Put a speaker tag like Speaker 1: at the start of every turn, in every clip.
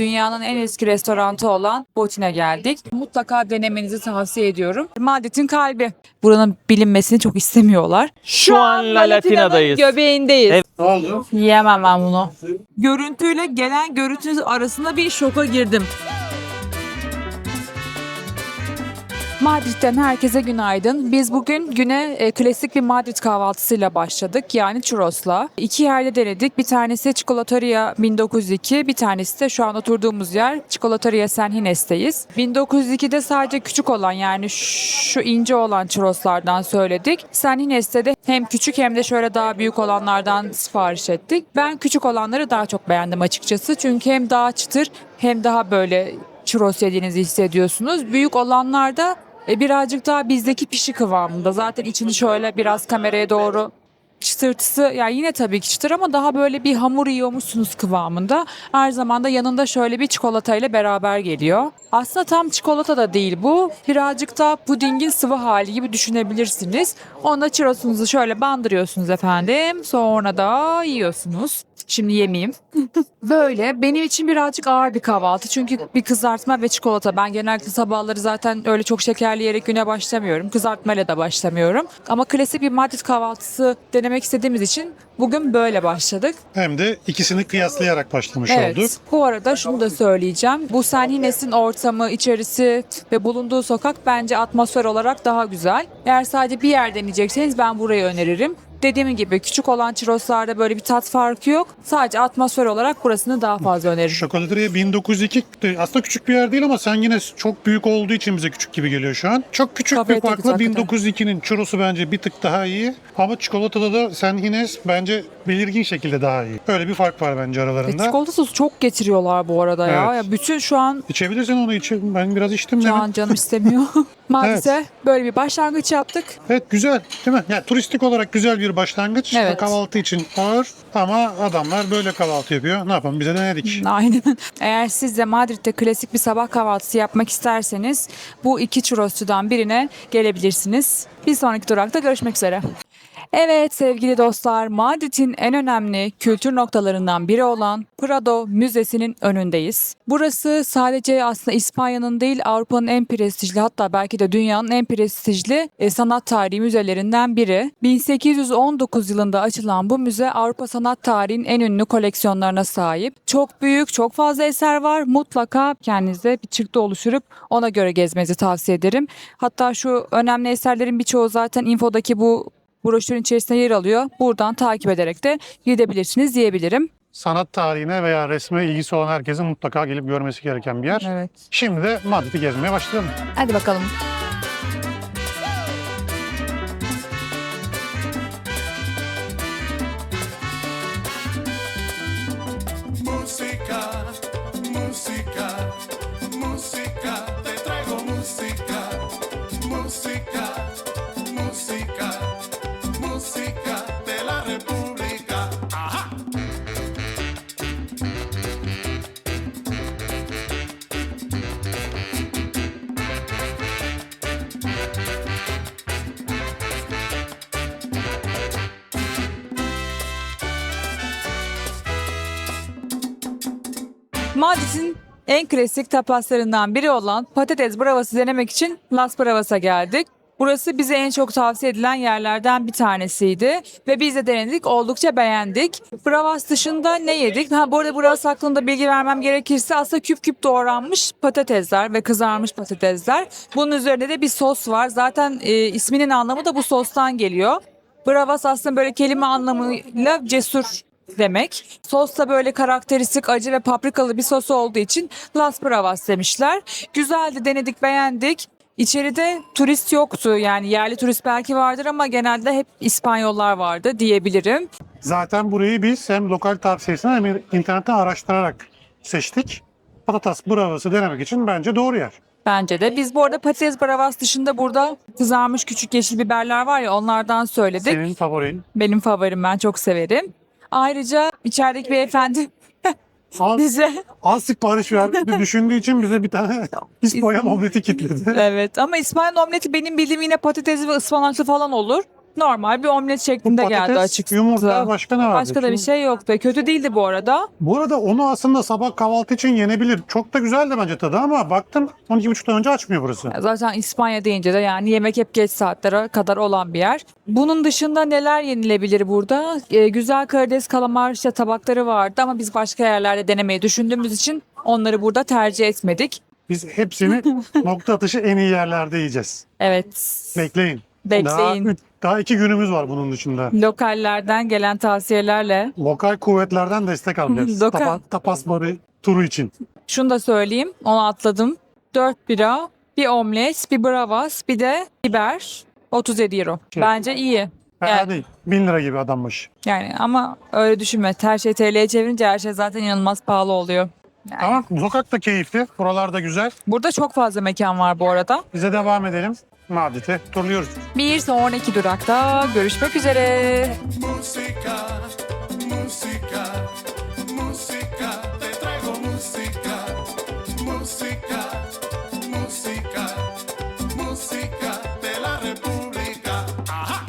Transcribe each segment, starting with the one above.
Speaker 1: dünyanın en eski restoranı olan Botin'e geldik. Mutlaka denemenizi tavsiye ediyorum. Madrid'in kalbi. Buranın bilinmesini çok istemiyorlar.
Speaker 2: Şu an La Latina'dayız.
Speaker 1: Göbeğindeyiz.
Speaker 2: Evet.
Speaker 3: Ne oldu?
Speaker 1: Yiyemem ben bunu. Görüntüyle gelen görüntü arasında bir şoka girdim. Madrid'den herkese günaydın. Biz bugün güne klasik bir Madrid kahvaltısıyla başladık. Yani churros'la. İki yerde denedik. Bir tanesi Chocolateria 1902, bir tanesi de şu an oturduğumuz yer Chocolateria San Ginés'teyiz. 1902'de sadece küçük olan, yani şu ince olan churros'lardan söyledik. San Ginés'te de hem küçük hem de şöyle daha büyük olanlardan sipariş ettik. Ben küçük olanları daha çok beğendim açıkçası. Çünkü hem daha çıtır hem daha böyle churros yediğinizi hissediyorsunuz. Büyük olanlarda birazcık daha bizdeki pişi kıvamında. Zaten içini şöyle biraz kameraya doğru çıtırtısı, yani yine tabii ki çıtır ama daha böyle bir hamur yiyormuşsunuz kıvamında. Her zaman da yanında şöyle bir çikolata ile beraber geliyor. Aslında tam çikolata da değil bu. Birazcık daha pudingin sıvı hali gibi düşünebilirsiniz. Onda churrosunuzu şöyle bandırıyorsunuz efendim. Sonra da yiyorsunuz. Şimdi yemeyeyim. Böyle benim için birazcık ağır bir kahvaltı. Çünkü bir kızartma ve çikolata. Ben genellikle sabahları zaten öyle çok şekerli yiyerek güne başlamıyorum. Kızartmayla da başlamıyorum. Ama klasik bir Madrid kahvaltısı denemek istediğimiz için bugün böyle başladık.
Speaker 3: Hem de ikisini kıyaslayarak başlamış
Speaker 1: Evet.
Speaker 3: olduk.
Speaker 1: Bu arada şunu da söyleyeceğim. Bu San Ginés'in ortamı, içerisi ve bulunduğu sokak bence atmosfer olarak daha güzel. Eğer sadece bir yer deneyecekseniz ben burayı öneririm. Dediğim gibi küçük olan churros'larda böyle bir tat farkı yok. Sadece atmosfer olarak burasını daha fazla öneririm.
Speaker 3: Chocolateria 1902 aslında küçük bir yer değil ama San Ginés çok büyük olduğu için bize küçük gibi geliyor şu an. Çok küçük
Speaker 1: Kafaya
Speaker 3: bir
Speaker 1: takıldı
Speaker 3: farkla
Speaker 1: hakikaten.
Speaker 3: 1902'nin churrosu bence bir tık daha iyi. Ama çikolatada da San Ginés bence belirgin şekilde daha iyi. Öyle bir fark var bence aralarında.
Speaker 1: Çikolata sosu çok getiriyor bu arada ya.
Speaker 3: Evet.
Speaker 1: Ya bütün şu an
Speaker 3: İçebilirsin onu içelim. Ben biraz içtim.
Speaker 1: şu
Speaker 3: demin.
Speaker 1: an canım istemiyor. Maalesef böyle bir başlangıç yaptık.
Speaker 3: Evet, güzel değil mi? Yani turistik olarak güzel bir başlangıç.
Speaker 1: Evet.
Speaker 3: Kahvaltı için ağır ama adamlar böyle kahvaltı yapıyor. Ne yapalım, bize denedik.
Speaker 1: Aynen. Eğer siz de Madrid'de klasik bir sabah kahvaltısı yapmak isterseniz bu iki churrosçudan birine gelebilirsiniz. Bir sonraki durakta görüşmek üzere. Evet sevgili dostlar, Madrid'in en önemli kültür noktalarından biri olan Prado Müzesi'nin önündeyiz. Burası sadece aslında İspanya'nın değil, Avrupa'nın en prestijli, hatta belki de dünyanın en prestijli sanat tarihi müzelerinden biri. 1819 yılında açılan bu müze Avrupa sanat tarihinin en ünlü koleksiyonlarına sahip. Çok büyük, çok fazla eser var. Mutlaka kendinize bir çıktı oluşturup ona göre gezmenizi tavsiye ederim. Hatta şu önemli eserlerin birçoğu zaten infodaki bu broşürün içerisinde yer alıyor. Buradan takip ederek de gidebilirsiniz diyebilirim.
Speaker 3: Sanat tarihine veya resme ilgisi olan herkesin mutlaka gelip görmesi gereken bir yer.
Speaker 1: Evet.
Speaker 3: Şimdi de Madrid'i gezmeye başlayalım.
Speaker 1: Hadi bakalım.
Speaker 4: Música, música, música, te traigo música, música, música, música de la República. Ajá.
Speaker 1: Madrid'in en klasik tapaslarından biri olan patates bravası denemek için Las Bravas'a geldik. Burası bize en çok tavsiye edilen yerlerden bir tanesiydi ve biz de denedik, oldukça beğendik. Bravas dışında ne yedik? Bu arada Bravas hakkında bilgi vermem gerekirse aslında küp küp doğranmış patatesler ve kızarmış patatesler. Bunun üzerinde de bir sos var. Zaten isminin anlamı da bu sostan geliyor. Bravas aslında böyle kelime anlamıyla cesur demek. Sos da böyle karakteristik acı ve paprikalı bir sos olduğu için Las Bravas demişler. Güzeldi, denedik, beğendik. İçeride turist yoktu, yani yerli turist belki vardır ama genelde hep İspanyollar vardı diyebilirim.
Speaker 3: Zaten burayı biz hem lokal tavsiyesinden hem internetten araştırarak seçtik. Patates bravası denemek için bence doğru yer.
Speaker 1: Bence de. Biz bu arada patates bravas dışında burada kızarmış küçük yeşil biberler var ya, onlardan söyledik.
Speaker 3: Senin favorin.
Speaker 1: Benim favorim, ben çok severim. Ayrıca içerideki beyefendi
Speaker 3: Az,
Speaker 1: bize
Speaker 3: az sipariş verdiğini düşündüğü için bize bir tane İspanyol omleti kilitledi.
Speaker 1: evet, ama İspanyol omleti benim bildiğim yine patatesli ve ıspanaklı falan olur. Normal bir omlet şeklinde geldi
Speaker 3: Patates,
Speaker 1: açıkçası.
Speaker 3: yumurta, başka ne var?
Speaker 1: Başka da bir şey yoktu. Kötü değildi bu arada.
Speaker 3: Bu arada onu aslında sabah kahvaltı için yenebilir. Çok da güzeldi bence tadı ama baktım 12.30'dan önce açmıyor burası.
Speaker 1: Zaten İspanya deyince de yani yemek hep geç saatlere kadar olan bir yer. Bunun dışında neler yenilebilir burada? Güzel karides, kalamar işte tabakları vardı ama biz başka yerlerde denemeyi düşündüğümüz için onları burada tercih etmedik.
Speaker 3: Biz hepsini nokta atışı en iyi yerlerde yiyeceğiz.
Speaker 1: Evet.
Speaker 3: Bekleyin.
Speaker 1: Bekleyin.
Speaker 3: Daha 2 günümüz var bunun dışında.
Speaker 1: Lokallerden gelen tavsiyelerle.
Speaker 3: Lokal kuvvetlerden destek alacağız.
Speaker 1: Lokal.
Speaker 3: Tapas barı turu için.
Speaker 1: Şunu da söyleyeyim. Onu atladım. 4 bira, bir omlet, bir bravas, bir de biber. 37 euro. Bence iyi.
Speaker 3: Fena
Speaker 1: Evet.
Speaker 3: değil. 1000 lira gibi adam başı.
Speaker 1: Yani ama öyle düşünme. Her şey TL'ye çevirince her şey zaten inanılmaz pahalı oluyor. Yani.
Speaker 3: Ama sokak da keyifli. Buralar da güzel.
Speaker 1: Burada çok fazla mekan var bu arada.
Speaker 3: Bize devam edelim. Madrid'e turluyoruz.
Speaker 1: Bir sonraki durakta görüşmek üzere.
Speaker 4: Música, música, música, te traigo música, música, música, música de la República. Ajá.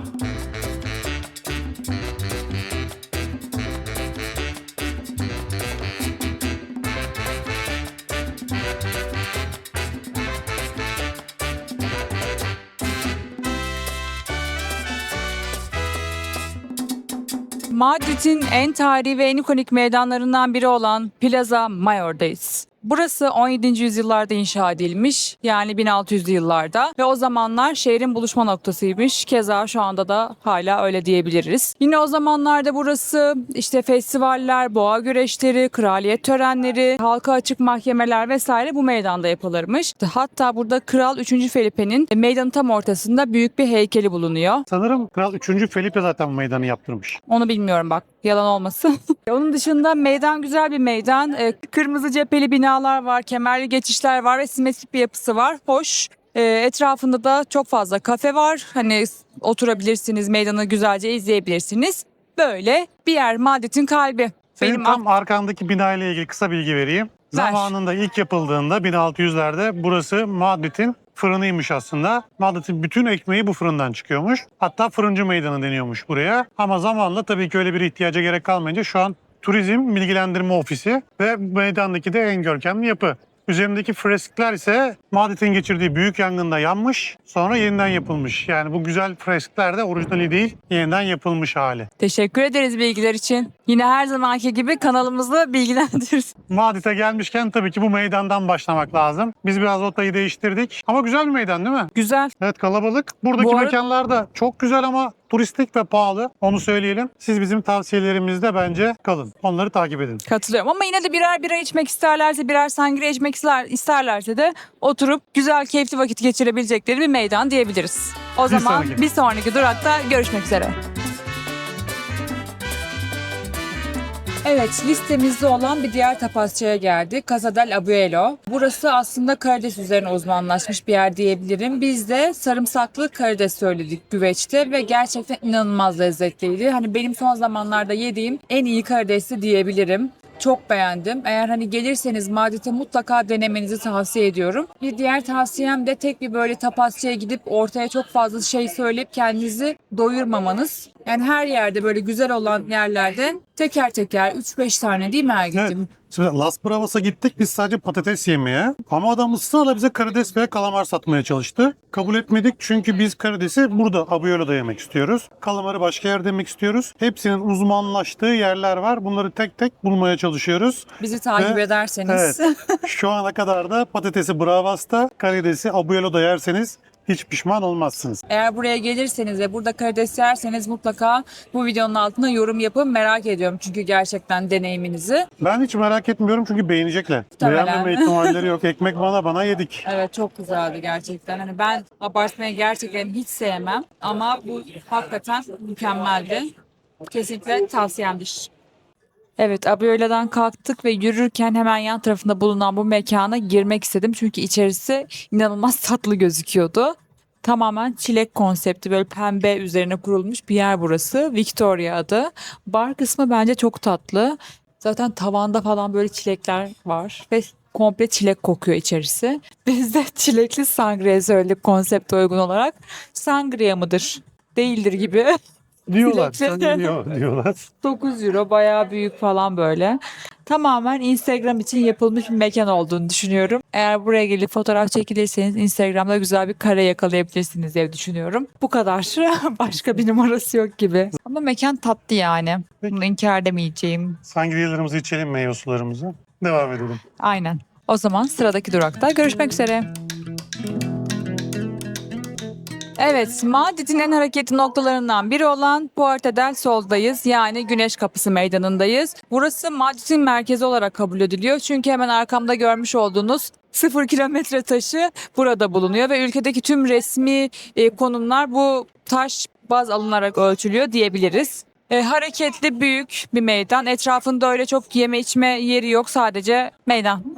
Speaker 1: Madrid'in en tarihi ve en ikonik meydanlarından biri olan Plaza Mayor'dayız. Burası 17. yüzyıllarda inşa edilmiş, yani 1600'lü yıllarda ve o zamanlar şehrin buluşma noktasıymış. Keza şu anda da hala öyle diyebiliriz. Yine o zamanlarda burası işte festivaller, boğa güreşleri, kraliyet törenleri, halka açık mahkemeler vesaire bu meydanda yapılırmış. Hatta burada Kral 3. Felipe'nin meydanın tam ortasında büyük bir heykeli bulunuyor.
Speaker 3: Sanırım Kral 3. Felipe zaten bu meydanı yaptırmış.
Speaker 1: Onu bilmiyorum bak. Yalan olmasın. Onun dışında meydan güzel bir meydan. Kırmızı cepheli binalar var, kemerli geçişler var ve simetrik bir yapısı var. Hoş. Etrafında da çok fazla kafe var. Hani oturabilirsiniz, meydanı güzelce izleyebilirsiniz. Böyle bir yer, Madrid'in kalbi.
Speaker 3: Senin
Speaker 1: Benim
Speaker 3: tam arkandaki bina ile ilgili kısa bilgi vereyim.
Speaker 1: Ver.
Speaker 3: Zamanında ilk yapıldığında 1600'lerde burası Madrid'in fırınıymış aslında. Madrid'in bütün ekmeği bu fırından çıkıyormuş. Hatta fırıncı meydanı deniyormuş buraya. Ama zamanla tabii ki öyle bir ihtiyaca gerek kalmayınca şu an Turizm Bilgilendirme Ofisi ve meydandaki de en görkemli yapı. Üzerindeki freskler ise Madrid'in geçirdiği büyük yangında yanmış, sonra yeniden yapılmış. Yani bu güzel freskler de orijinali değil, yeniden yapılmış hali.
Speaker 1: teşekkür ederiz bilgiler için. Yine her zamanki gibi kanalımızı bilgilendiririz.
Speaker 3: Madrid'e gelmişken tabii ki bu meydandan başlamak lazım. Biz biraz rotayı değiştirdik. Ama güzel bir meydan değil mi?
Speaker 1: Güzel.
Speaker 3: Evet, kalabalık. Buradaki
Speaker 1: Bu arada-
Speaker 3: mekanlar da çok güzel ama turistik ve pahalı. Onu söyleyelim. Siz bizim tavsiyelerimizde bence kalın. Onları takip edin.
Speaker 1: Katılıyorum ama yine de birer bira içmek isterlerse, birer sangria içmek isterlerse de oturup güzel, keyifli vakit geçirebilecekleri bir meydan diyebiliriz. O zaman
Speaker 3: sonraki.
Speaker 1: bir sonraki durakta görüşmek üzere. Evet, listemizde olan bir diğer tapasçıya geldik. Casa del Abuelo. Burası aslında karides üzerine uzmanlaşmış bir yer diyebilirim. Biz de sarımsaklı karides söyledik güveçte ve gerçekten inanılmaz lezzetliydi. Hani benim son zamanlarda yediğim en iyi karidesti diyebilirim. Çok beğendim. Eğer hani gelirseniz Madrid'e mutlaka denemenizi tavsiye ediyorum. Bir diğer tavsiyem de tek bir böyle tapasçıya gidip ortaya çok fazla şey söyleyip kendinizi doyurmamanız. Yani her yerde böyle güzel olan yerlerde teker teker 3-5 tane değil mi
Speaker 3: Evet.
Speaker 1: Ergit'im?
Speaker 3: Şimdi Las Bravas'a gittik biz sadece patates yemeye. Ama adam ısrarla bize karides ve kalamar satmaya çalıştı. Kabul etmedik çünkü biz karidesi burada Abuelo'da yemek istiyoruz. Kalamarı başka yerde yemek istiyoruz. Hepsinin uzmanlaştığı yerler var. Bunları tek tek bulmaya çalışıyoruz.
Speaker 1: Bizi takip
Speaker 3: Ve-
Speaker 1: ederseniz.
Speaker 3: Evet. Şu ana kadar da patatesi Bravas'ta, karidesi Abuelo'da yerseniz hiç pişman olmazsınız.
Speaker 1: Eğer buraya gelirseniz ve burada karides yerseniz mutlaka bu videonun altına yorum yapın. Merak ediyorum çünkü gerçekten deneyiminizi.
Speaker 3: Ben hiç merak etmiyorum çünkü beğenecekler.
Speaker 1: Muhtemelen.
Speaker 3: Beğenmeme ihtimalleri yok. Ekmek bana yedik.
Speaker 1: Evet, çok güzeldi gerçekten. Hani ben abartmayı gerçekten hiç sevmem ama bu hakikaten mükemmeldi. Kesinlikle tavsiyemdir. Evet, Abuelo'dan kalktık ve yürürken hemen yan tarafında bulunan bu mekana girmek istedim. Çünkü içerisi inanılmaz tatlı gözüküyordu. Tamamen çilek konsepti, böyle pembe üzerine kurulmuş bir yer burası. Victoria adı. Bar kısmı bence çok tatlı. Zaten tavanda falan böyle çilekler var ve komple çilek kokuyor içerisi. Biz de çilekli sangria söyledik konsepte uygun olarak. Sangria mıdır? değildir gibi.
Speaker 3: Diyorlar.
Speaker 1: Dilekçe.
Speaker 3: Diyorlar.
Speaker 1: 9 euro bayağı büyük falan böyle. Tamamen Instagram için yapılmış bir mekan olduğunu düşünüyorum. Eğer buraya gelip fotoğraf çekilirseniz Instagram'da güzel bir kare yakalayabilirsiniz diye düşünüyorum. Bu kadar. Başka bir numarası yok gibi. Ama mekan tatlı yani. Bunu inkar edemeyeceğim.
Speaker 3: Sangriyalarımızı içelim, meyve sularımızı. Devam edelim.
Speaker 1: Aynen. O zaman sıradaki durakta görüşmek üzere. Evet, Madrid'in en hareketli noktalarından biri olan Puerta del Sol'dayız. Yani Güneş Kapısı Meydanı'ndayız. Burası Madrid'in merkezi olarak kabul ediliyor. Çünkü hemen arkamda görmüş olduğunuz 0 kilometre taşı burada bulunuyor ve ülkedeki tüm resmi konumlar bu taş baz alınarak ölçülüyor diyebiliriz. Hareketli büyük bir meydan. Etrafında öyle çok yeme içme yeri yok. Sadece meydan.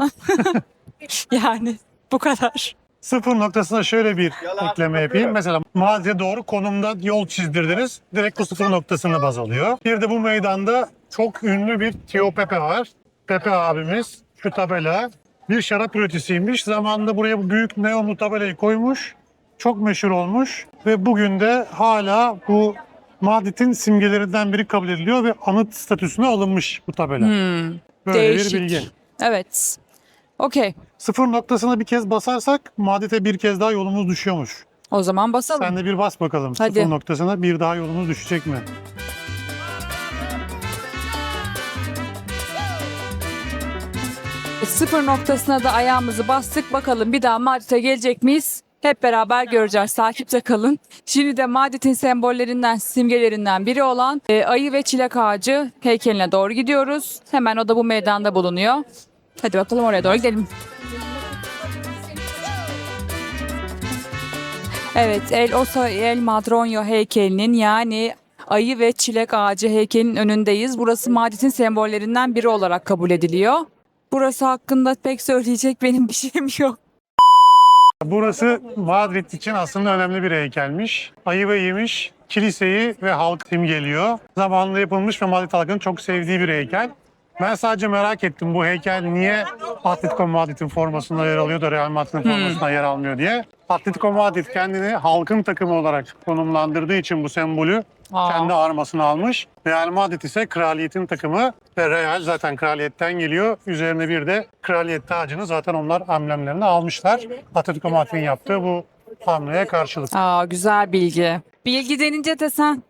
Speaker 1: Yani bu kadar.
Speaker 3: Sıfır noktasına şöyle bir ekleme yapayım. Mesela Madrid'e doğru konumda yol çizdirdiniz. Direkt bu sıfır noktasını baz alıyor. Bir de bu meydanda çok ünlü bir Tio Pepe var. Pepe abimiz şu tabela bir şarap üreticisiymiş. Zamanında buraya bu büyük neonlu tabelayı koymuş. Çok meşhur olmuş ve bugün de hala bu Madrid'in simgelerinden biri kabul ediliyor ve anıt statüsüne alınmış bu tabela. Böyle
Speaker 1: Değişik.
Speaker 3: bir bilgi.
Speaker 1: Evet. Okey.
Speaker 3: Sıfır noktasına bir kez basarsak Madrid'e bir kez daha yolumuz düşüyormuş.
Speaker 1: O zaman basalım.
Speaker 3: Sen de bir bas bakalım.
Speaker 1: Hadi.
Speaker 3: Sıfır noktasına bir daha yolumuz düşecek mi?
Speaker 1: Sıfır noktasına da ayağımızı bastık. Bakalım bir daha Madrid'e gelecek miyiz? Hep beraber göreceğiz. Takipte kalın. Şimdi de Madrid'in sembollerinden, simgelerinden biri olan ayı ve çilek ağacı heykeline doğru gidiyoruz. Hemen o da bu meydanda bulunuyor. Hadi bakalım oraya doğru gidelim. Evet, El Oso y El Madroño heykelinin yani ayı ve çilek ağacı heykelinin önündeyiz. Burası Madrid'in sembollerinden biri olarak kabul ediliyor. Burası hakkında pek söyleyecek benim bir şeyim yok.
Speaker 3: Burası Madrid için aslında önemli bir heykelmiş. Ayı ve yemiş kiliseyi ve halk simgeliyor. Zamanında yapılmış ve Madrid halkının çok sevdiği bir heykel. Ben sadece merak ettim bu heykel niye Atletico Madrid'in formasında yer alıyor da Real Madrid'in formasında yer almıyor diye. Atletico Madrid kendini halkın takımı olarak konumlandırdığı için bu sembolü kendi armasına almış. Real Madrid ise kraliyetin takımı ve Real zaten kraliyetten geliyor. Üzerine bir de kraliyet tacını zaten onlar amblemlerine almışlar. Atletico Madrid'in yaptığı bu hamleye karşılık.
Speaker 1: Güzel bilgi. Bilgi denince de sen.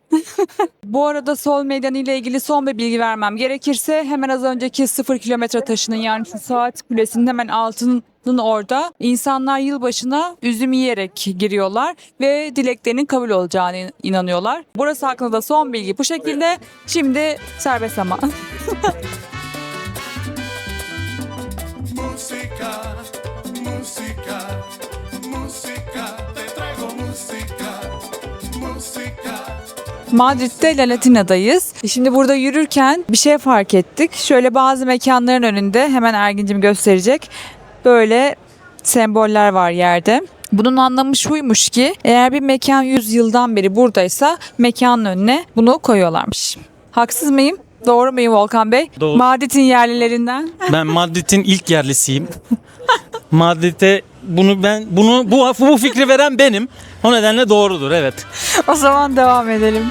Speaker 1: Bu arada Sol Meydanı ile ilgili son bir bilgi vermem gerekirse hemen az önceki 0 kilometre taşının yani şu saat kulesinin hemen altının orada insanlar yılbaşına üzüm yiyerek giriyorlar ve dileklerinin kabul olacağını inanıyorlar. Burası hakkında da son bilgi bu şekilde. Şimdi serbest zaman.
Speaker 4: Música, música, música, te traigo música, música.
Speaker 1: Madrid'de La Latina'dayız. Şimdi burada yürürken bir şey fark ettik. Şöyle bazı mekanların önünde hemen Ergin'cim gösterecek. Böyle semboller var yerde. Bunun anlamı şuymuş ki eğer bir mekan 100 yıldan beri buradaysa mekanın önüne bunu koyuyorlarmış. Haksız mıyım? Doğru muyum Volkan Bey?
Speaker 2: Doğru.
Speaker 1: Madrid'in yerlilerinden.
Speaker 2: Ben Madrid'in ilk yerlisiyim. Madrid'e bu fikri veren benim. O nedenle doğrudur, evet.
Speaker 1: O zaman devam edelim.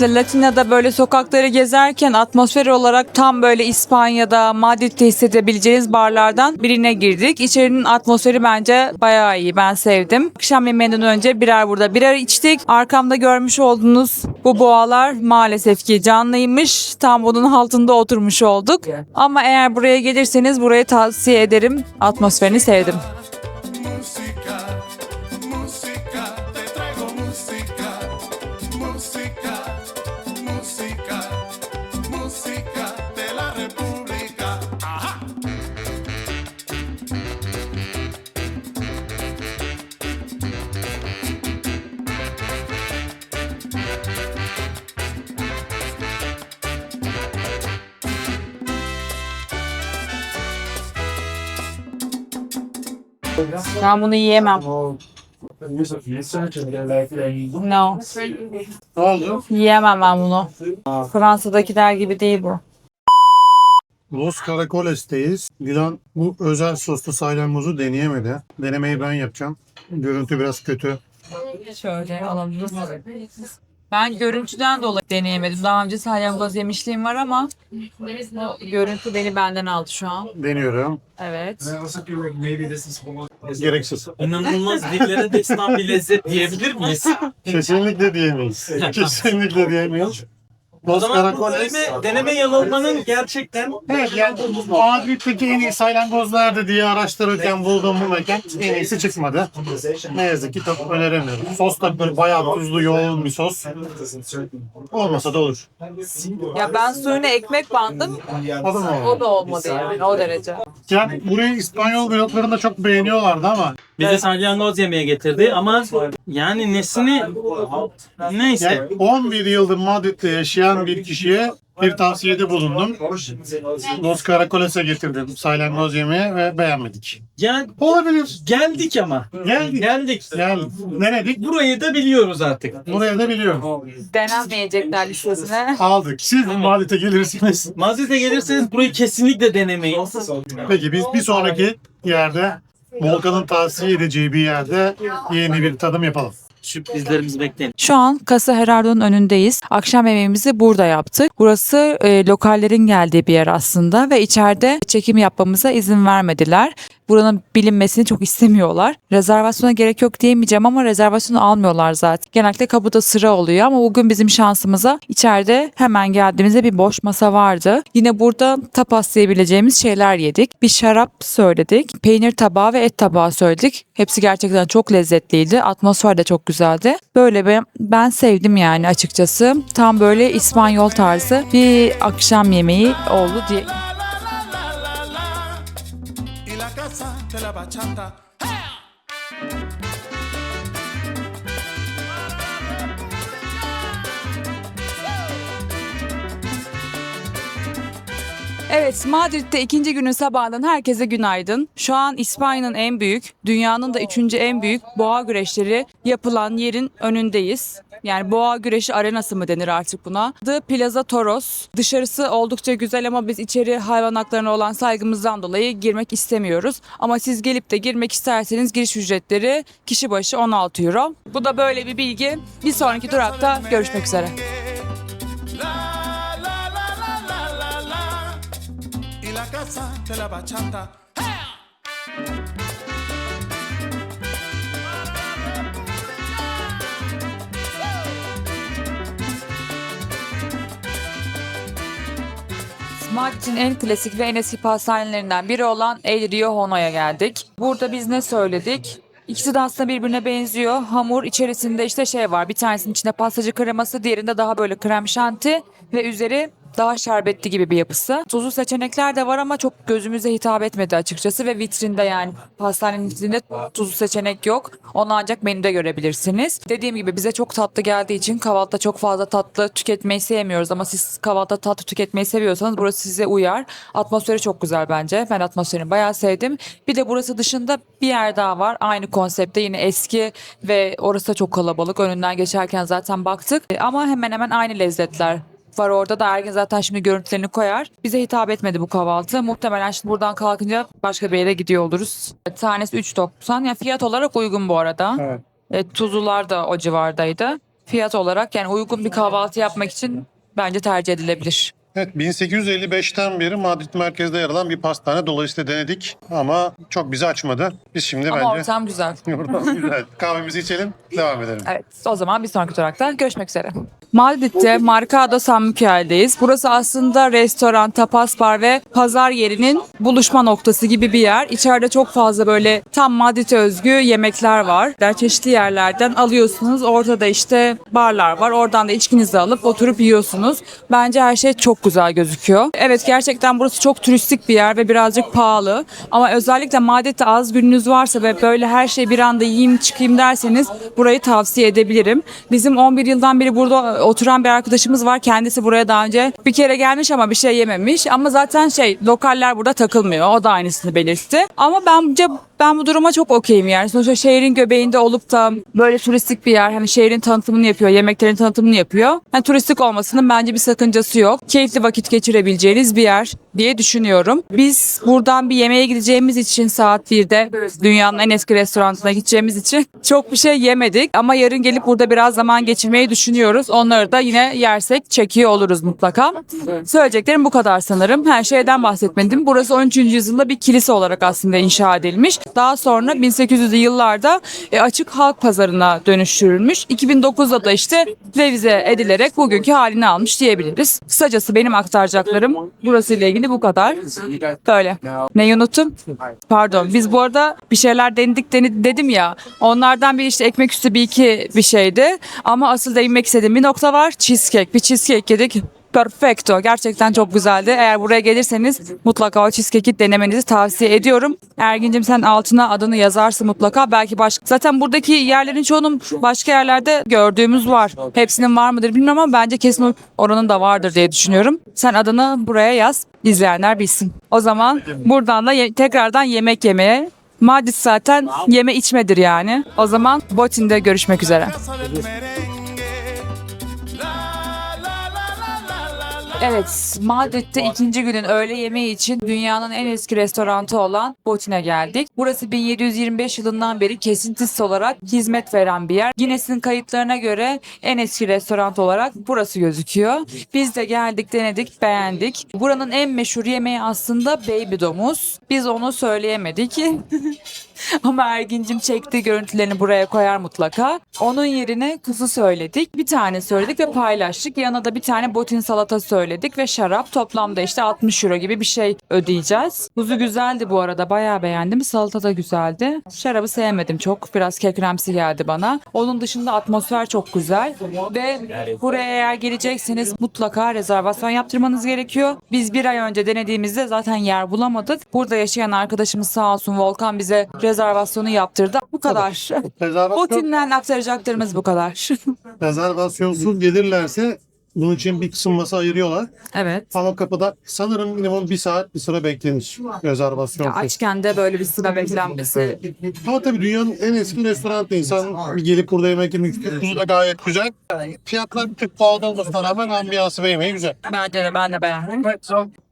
Speaker 1: Latina'da böyle sokakları gezerken atmosfer olarak tam böyle İspanya'da, Madrid'de hissedebileceğiniz barlardan birine girdik. İçerinin atmosferi bence bayağı iyi. Ben sevdim. Akşam yemeğinden önce birer içtik. Arkamda görmüş olduğunuz bu boğalar maalesef ki canlıymış. Tam bunun altında oturmuş olduk. Ama eğer buraya gelirseniz burayı tavsiye ederim. Atmosferini sevdim.
Speaker 4: Música, música, te traigo música, música, música, música de la República. Ajá.
Speaker 1: Ben bunu yiyemem. No.
Speaker 3: Ne oldu?
Speaker 1: Yiyemem ben bunu. Fransa'dakiler gibi değil bu.
Speaker 3: Los Caracoles'teyiz. Dilan bu özel soslu salyangozu deneyemedi. Denemeyi ben yapacağım. Görüntü biraz kötü.
Speaker 1: Şöyle alabiliriz. Ben görüntüden dolayı deneyemedim. Daha önce salyangoz yemişliğim var ama o görüntü beni benden aldı şu an.
Speaker 3: Deniyorum.
Speaker 1: Evet.
Speaker 3: Gereksiz.
Speaker 2: İnanılmaz dillere destan bir lezzet diyebilir miyiz?
Speaker 3: Kesinlikle diyemeyiz. Kesinlikle diyemeyiz.
Speaker 2: O
Speaker 3: Los
Speaker 2: zaman
Speaker 3: Caracoles.
Speaker 2: deneme yanılmanın gerçekten
Speaker 3: Evet yani Madrid'deki en iyi salyangozlardı diye araştırırken bulduğum bu mekan en iyisi çıkmadı. Ne yazık ki tabii öneremiyorum. Sos da böyle bayağı tuzlu yoğun bir sos. Olmasa da olur.
Speaker 1: Ya ben suyuna ekmek bandım.
Speaker 3: O da mı
Speaker 1: O
Speaker 3: olur?
Speaker 1: da olmadı yani o derece.
Speaker 3: Yani burayı İspanyol vloglarında çok beğeniyorlardı ama
Speaker 2: bize salyangoz yemeğe getirdi ama yani nesini neyse.
Speaker 3: yani 11 yıldır Madrid'de yaşayan bir kişiye bir tavsiyede bulundum. Los Caracoles'e getirdim salyangoz yemeği ve beğenmedik.
Speaker 2: Yani
Speaker 3: Olabilir.
Speaker 2: geldik ama. Geldik.
Speaker 3: Yani denedik.
Speaker 2: Burayı da biliyoruz artık.
Speaker 3: Buraya da biliyorum.
Speaker 1: Denenmeyecekler listesine.
Speaker 3: Aldık. Siz Madrid'e gelirsiniz.
Speaker 2: Madrid'e gelirseniz burayı kesinlikle denemeyin.
Speaker 3: Peki biz bir sonraki yerde Volkan'ın tavsiye edeceği bir yerde yeni bir tadım yapalım.
Speaker 2: Sürprizlerimizi bekleyin.
Speaker 1: Şu an Casa Gerardo'nun önündeyiz. Akşam yemeğimizi burada yaptık. Burası lokallerin geldiği bir yer aslında ve içeride çekim yapmamıza izin vermediler. Buranın bilinmesini çok istemiyorlar. Rezervasyona gerek yok diyemeyeceğim ama rezervasyonu almıyorlar zaten. Genellikle kapıda sıra oluyor ama bugün bizim şansımıza içeride hemen geldiğimizde bir boş masa vardı. Yine burada tapaslayabileceğimiz şeyler yedik. Bir şarap söyledik. Peynir tabağı ve et tabağı söyledik. Hepsi gerçekten çok lezzetliydi. Atmosfer de çok güzeldi. Böyle ben sevdim yani açıkçası. Tam böyle İspanyol tarzı bir akşam yemeği oldu diye.
Speaker 4: Y la casa de la bachata.
Speaker 1: Evet, Madrid'de ikinci günün sabahından herkese günaydın. Şu an İspanya'nın en büyük, dünyanın da üçüncü en büyük boğa güreşleri yapılan yerin önündeyiz. Yani boğa güreşi arenası mı denir artık buna? Adı Plaza Toros. Dışarısı oldukça güzel ama biz içeri hayvan haklarına olan saygımızdan dolayı girmek istemiyoruz. Ama siz gelip de girmek isterseniz giriş ücretleri kişi başı 16 euro. Bu da böyle bir bilgi. Bir sonraki durakta görüşmek üzere.
Speaker 4: La la la la la la la. Y la casa de la bachata.
Speaker 1: Madrid'in en klasik ve en eski pastanelerinden biri olan El Rio Hono'ya geldik. Burada biz ne söyledik? İkisi de aslında birbirine benziyor. Hamur içerisinde işte şey var. Bir tanesinin içinde pastacı kreması, diğerinde daha böyle krem şanti ve üzeri daha şerbetli gibi bir yapısı. Tuzlu seçenekler de var ama çok gözümüze hitap etmedi açıkçası ve vitrinde yani pastanenin vitrinde tuzlu seçenek yok. Onu ancak menüde görebilirsiniz. Dediğim gibi bize çok tatlı geldiği için kahvaltıda çok fazla tatlı tüketmeyi sevmiyoruz ama siz kahvaltıda tatlı tüketmeyi seviyorsanız burası size uyar. Atmosferi çok güzel bence. Ben atmosferini bayağı sevdim. Bir de burası dışında bir yer daha var. Aynı konsepte yine eski ve orası da çok kalabalık. Önünden geçerken zaten baktık. Ama hemen hemen aynı lezzetler var orada da. Ergin zaten şimdi görüntülerini koyar. Bize hitap etmedi bu kahvaltı. Muhtemelen şimdi buradan kalkınca başka bir yere gidiyor oluruz. Tanesi 3.90. Yani fiyat olarak uygun bu arada.
Speaker 3: Evet.
Speaker 1: Tuzlular da o civardaydı. Fiyat olarak yani uygun bir kahvaltı yapmak için bence tercih edilebilir.
Speaker 3: Evet, 1855'ten beri Madrid merkezde yer alan bir pastane. Dolayısıyla denedik ama çok bizi açmadı. Biz şimdi
Speaker 1: Ama
Speaker 3: bence
Speaker 1: ortam güzel.
Speaker 3: oradan güzel kahvemizi içelim, devam edelim.
Speaker 1: Evet, o zaman bir sonraki durakta görüşmek üzere. Madrid'de Mercado San Miguel'deyiz. Burası aslında restoran, tapas bar ve pazar yerinin buluşma noktası gibi bir yer. İçeride çok fazla böyle tam Madrid'e özgü yemekler var. Çeşitli yerlerden alıyorsunuz. Ortada işte barlar var. Oradan da içkinizi alıp oturup yiyorsunuz. Bence her şey çok güzel gözüküyor. Evet, gerçekten burası çok turistik bir yer ve birazcık pahalı. Ama özellikle Madrid'de az gününüz varsa ve böyle her şeyi bir anda yiyeyim çıkayım derseniz burayı tavsiye edebilirim. Bizim 11 yıldan beri burada oturan bir arkadaşımız var. Kendisi buraya daha önce bir kere gelmiş ama bir şey yememiş. Ama zaten lokaller burada takılmıyor. O da aynısını belirtti. Ama Ben bu duruma çok okeyim yani. Sonuçta şehrin göbeğinde olup da böyle turistik bir yer, hani şehrin tanıtımını yapıyor, yemeklerin tanıtımını yapıyor. Hani turistik olmasının bence bir sakıncası yok. Keyifli vakit geçirebileceğiniz bir yer diye düşünüyorum. Biz buradan bir yemeğe gideceğimiz için saat 1'de dünyanın en eski restoranına gideceğimiz için çok bir şey yemedik. Ama yarın gelip burada biraz zaman geçirmeyi düşünüyoruz. Onları da yine yersek çekiyor oluruz mutlaka. Söyleyeceklerim bu kadar sanırım. Her şeyden bahsetmedim. Burası 13. yüzyılda bir kilise olarak aslında inşa edilmiş. Daha sonra 1800'lü yıllarda açık halk pazarına dönüştürülmüş. 2009'da da işte revize edilerek bugünkü halini almış diyebiliriz. Kısacası benim aktaracaklarım burası ile ilgili bu kadar. Böyle. Neyi unuttum? Pardon. Biz bu arada bir şeyler dedim ya. Onlardan bir işte ekmek üstü bir şeydi. Ama asıl değinmek istediğim bir nokta var. Cheesecake. Bir cheesecake yedik. Perfecto. Gerçekten çok güzeldi. Eğer buraya gelirseniz mutlaka o cheesecake'i denemenizi tavsiye ediyorum. Ergin'cim sen altına adını yazarsın mutlaka. Belki başka. Zaten buradaki yerlerin çoğunun başka yerlerde gördüğümüz var. Hepsinin var mıdır bilmiyorum ama bence kesin oranın da vardır diye düşünüyorum. Sen adını buraya yaz. İzleyenler bilsin. O zaman buradan da tekrardan yemek yemeye. Madrid zaten yeme içmedir yani. O zaman Botin'de görüşmek üzere.
Speaker 4: Casa del merengue.
Speaker 1: Evet, Madrid'de ikinci günün öğle yemeği için dünyanın en eski restoranı olan Botin'e geldik. Burası 1725 yılından beri kesintisiz olarak hizmet veren bir yer. Guinness'in kayıtlarına göre en eski restoran olarak burası gözüküyor. Biz de geldik, denedik, beğendik. Buranın en meşhur yemeği aslında baby domuz. Biz onu söyleyemedik. Ama Ergin'cim çektiği görüntülerini buraya koyar mutlaka. Onun yerine kuzu söyledik. Bir tane söyledik ve paylaştık. Yanına da bir tane botin salata söyledik ve şarap. Toplamda işte 60 euro gibi bir şey ödeyeceğiz. Kuzu güzeldi bu arada. Bayağı beğendim. Salata da güzeldi. Şarabı sevmedim çok. Biraz kekremsi geldi bana. Onun dışında atmosfer çok güzel. Ve buraya eğer gelecekseniz mutlaka rezervasyon yaptırmanız gerekiyor. Biz bir ay önce denediğimizde zaten yer bulamadık. Burada yaşayan arkadaşımız sağ olsun Volkan bize rezervasyonu yaptırdı. Bu kadar. Botin'den aktaracaklarımız bu kadar.
Speaker 5: Rezervasyonsuz gelirlerse bunun için bir kısım masa ayırıyorlar.
Speaker 1: Evet.
Speaker 5: Ama kapıda sanırım minimum bir saat bir sıra beklenir rezervasyonsuz.
Speaker 1: Açken de böyle bir sıra beklenmesi.
Speaker 5: Ama tabii dünyanın en eski restoranı. İnsan bir gelip burada yemek yemek istiyor. Tuzu da gayet güzel. Fiyatlar bir tık pahalı olmasına rağmen ambiyansı ve yemeği güzel.
Speaker 1: Ben de beğendim.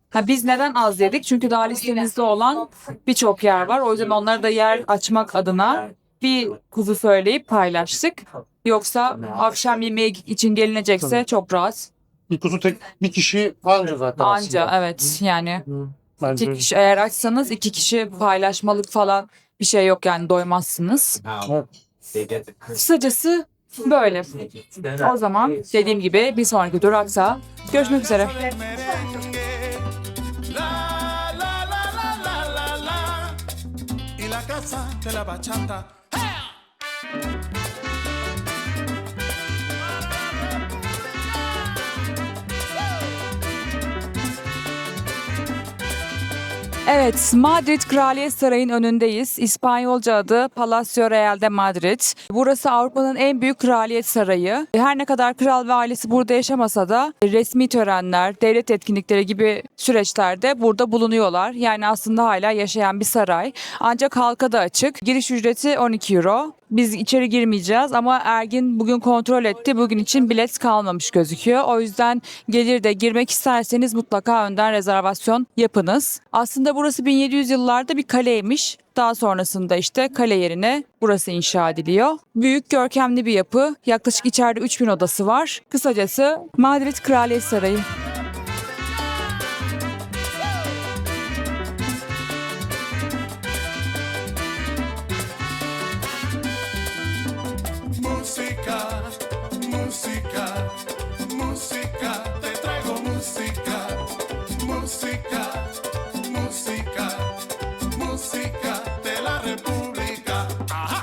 Speaker 1: Ha, biz neden az yedik? Çünkü daha listemizde olan birçok yer var. O yüzden onlara da yer açmak adına bir kuzu söyleyip paylaştık. Yoksa akşam yemeği için gelinecekse çok rahat.
Speaker 5: Bir kuzu tek bir kişi anca zaten
Speaker 1: Anca
Speaker 5: aslında.
Speaker 1: evet yani
Speaker 5: Bence
Speaker 1: iki kişi eğer açsanız 2 kişi paylaşmalık falan bir şey yok yani doymazsınız. Kısacası böyle. O zaman dediğim gibi bir sonraki durakta görüşmek üzere.
Speaker 4: Merengue. La la la la la la la. Y la casa de la bachata.
Speaker 1: Evet, Madrid Kraliyet Sarayı'nın önündeyiz. İspanyolca adı Palacio Real de Madrid. Burası Avrupa'nın en büyük kraliyet sarayı. Her ne kadar kral ve ailesi burada yaşamasa da resmi törenler, devlet etkinlikleri gibi süreçlerde burada bulunuyorlar. Yani aslında hala yaşayan bir saray. Ancak halka da açık. Giriş ücreti 12 euro. Biz içeri girmeyeceğiz ama Ergin bugün kontrol etti. Bugün için bilet kalmamış gözüküyor. O yüzden gelir de girmek isterseniz mutlaka önden rezervasyon yapınız. Aslında burası 1700 yıllarda bir kaleymiş. Daha sonrasında işte kale yerine burası inşa ediliyor. Büyük görkemli bir yapı. Yaklaşık içeride 3000 odası var. Kısacası Madrid Kraliyet Sarayı.
Speaker 4: Música, música, música, te traigo música, música, música, música de la República. Ajá.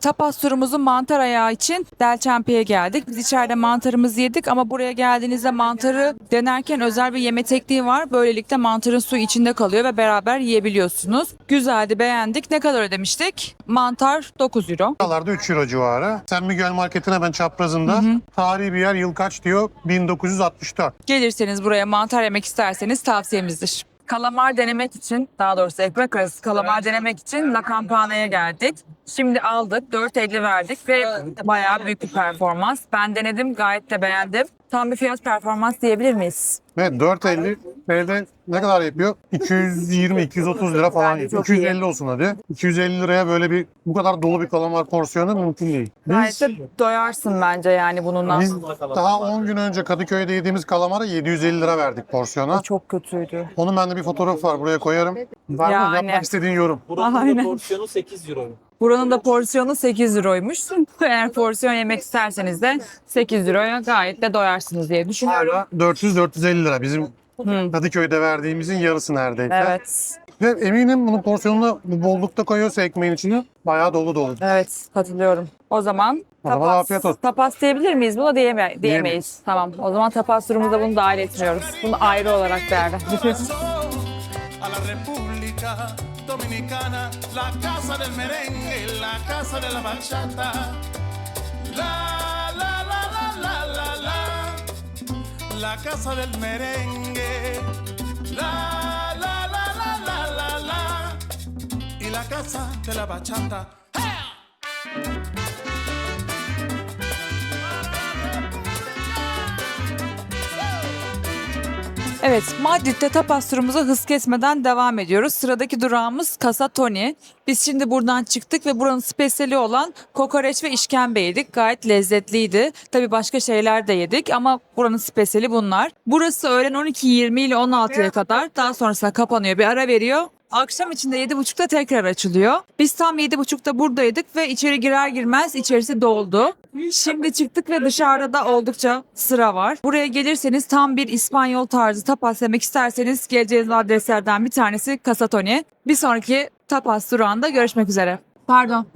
Speaker 1: tapas turumuzun mantar ayağı için Del Ciampi'ye geldik. Biz içeride mantarımızı yedik ama buraya geldiğinizde mantarı denerken özel bir yeme tekniği var. Böylelikle mantarın suyu içinde kalıyor ve beraber yiyebiliyorsunuz. Güzeldi, beğendik. Ne kadar ödemiştik? Mantar 9 euro.
Speaker 3: Buralarda 3 euro civarı. Sen Miguel Market'in hemen çaprazında tarihi bir yer, yıl kaç diyor? 1964.
Speaker 1: Gelirseniz buraya mantar yemek isterseniz tavsiyemizdir. Kalamar denemek için, daha doğrusu ekmek arası kalamar denemek için La Campana'ya geldik. Şimdi aldık, 4,50 verdik ve bayağı büyük bir performans. Ben denedim, gayet de beğendim. Tam bir fiyat performans diyebilir miyiz?
Speaker 3: Ve 4,50 TL'de ne kadar yapıyor? 220-230 lira falan
Speaker 1: Bence
Speaker 3: yapıyor.
Speaker 1: çok iyi.
Speaker 3: 250 olsun hadi. 250 liraya böyle bir bu kadar dolu bir kalamar porsiyonu mümkün değil.
Speaker 1: Gayet de doyarsın bence yani bununla.
Speaker 3: Biz daha 10 gün önce Kadıköy'de yediğimiz kalamara 750 lira verdik porsiyona.
Speaker 1: Çok kötüydü.
Speaker 3: Onun bende bir fotoğrafı var, buraya koyarım. Var mı
Speaker 1: Yani.
Speaker 3: yapmak istediğin yorum?
Speaker 1: Aynen.
Speaker 2: Porsiyonu 8 euro.
Speaker 1: Buranın da porsiyonu 8 euroymuş. Eğer porsiyon yemek isterseniz de 8 euroya gayet de doyarsınız diye düşünüyorum.
Speaker 3: Hala 400-450 lira bizim Kadıköy'de verdiğimizin yarısı neredeyse.
Speaker 1: Evet.
Speaker 3: Ve eminim bunun porsiyonunu bu bollukta koyuyorsa ekmeğin içine bayağı dolu dolu.
Speaker 1: Evet, katılıyorum. O zaman
Speaker 3: afiyet olsun.
Speaker 1: tapas diyebilir miyiz? Buna diyemeyiz. Tamam. O zaman tapas turumuza bunu dahil etmiyoruz. Bunu ayrı olarak değerlendiriyoruz.
Speaker 4: A la República Dominicana, la casa del merengue, la casa de la bachata. La la la la la la la, la casa del merengue. La la la la la la la, y la casa de la bachata.
Speaker 1: Evet, Madrid'de tapas turumuza hız kesmeden devam ediyoruz. Sıradaki durağımız Casa Toni. Biz şimdi buradan çıktık ve buranın spesiyeli olan kokoreç ve işkembe yedik. Gayet lezzetliydi. Tabii başka şeyler de yedik ama buranın spesiyeli bunlar. Burası öğlen 12:20 ile 16'ya kadar. Daha sonrasında kapanıyor, bir ara veriyor. Akşam içinde 7.30'da tekrar açılıyor. Biz tam 7.30'da buradaydık ve içeri girer girmez içerisi doldu. Şimdi çıktık ve dışarıda da oldukça sıra var. Buraya gelirseniz tam bir İspanyol tarzı tapas yemek isterseniz geleceğiniz adreslerden bir tanesi Casa Toni. Bir sonraki tapas durağında görüşmek üzere. Pardon.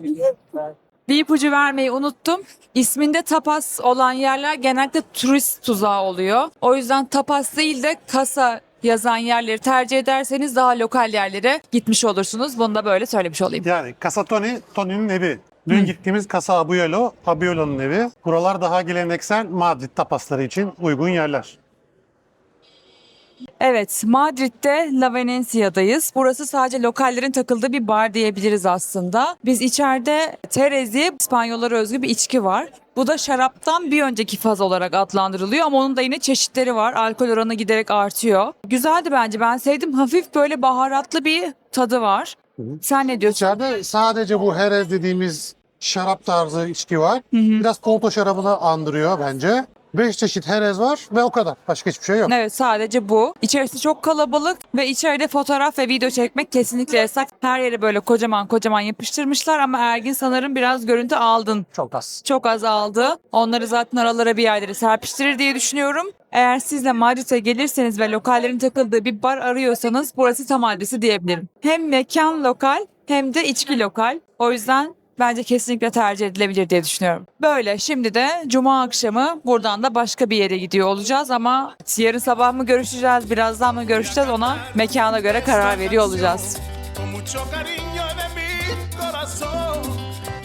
Speaker 1: Bir ipucu vermeyi unuttum. İsminde tapas olan yerler genellikle turist tuzağı oluyor. O yüzden tapas değil de kasa yazan yerleri tercih ederseniz daha lokal yerlere gitmiş olursunuz. Bunu da böyle söylemiş olayım.
Speaker 3: Yani Casa Toni, Toni'nin evi. Dün gittiğimiz Casa Abuelo, Abuelo'nun evi. Buralar daha geleneksel Madrid tapasları için uygun yerler.
Speaker 1: Evet, Madrid'de La Venencia'dayız. Burası sadece lokallerin takıldığı bir bar diyebiliriz aslında. Biz içeride Terez diye İspanyollara özgü bir içki var. Bu da şaraptan bir önceki faz olarak adlandırılıyor ama onun da yine çeşitleri var. Alkol oranı giderek artıyor. Güzeldi bence, ben sevdim. Hafif böyle baharatlı bir tadı var. Sen ne diyorsun?
Speaker 3: İçeride sadece bu Jerez dediğimiz şarap tarzı içki var. Biraz Porto şarabını andırıyor bence. 5 çeşit Jerez var ve o kadar. Başka hiçbir şey yok.
Speaker 1: Evet, sadece bu. İçerisi çok kalabalık ve içeride fotoğraf ve video çekmek kesinlikle yasak. Her yere böyle kocaman kocaman yapıştırmışlar ama Ergin sanırım biraz görüntü aldın.
Speaker 3: Çok az.
Speaker 1: Çok az aldı. Onları zaten aralara bir yerlere serpiştirir diye düşünüyorum. Eğer siz de Madrid'e gelirseniz ve lokallerin takıldığı bir bar arıyorsanız burası tam adresi diyebilirim. Hem mekan lokal hem de içki lokal. O yüzden bence kesinlikle tercih edilebilir diye düşünüyorum. Böyle, şimdi de Cuma akşamı buradan da başka bir yere gidiyor olacağız ama yarın sabah mı görüşeceğiz, birazdan mı görüşeceğiz, ona mekana göre karar veriyor olacağız.
Speaker 4: Con mucho cariño de mi corazón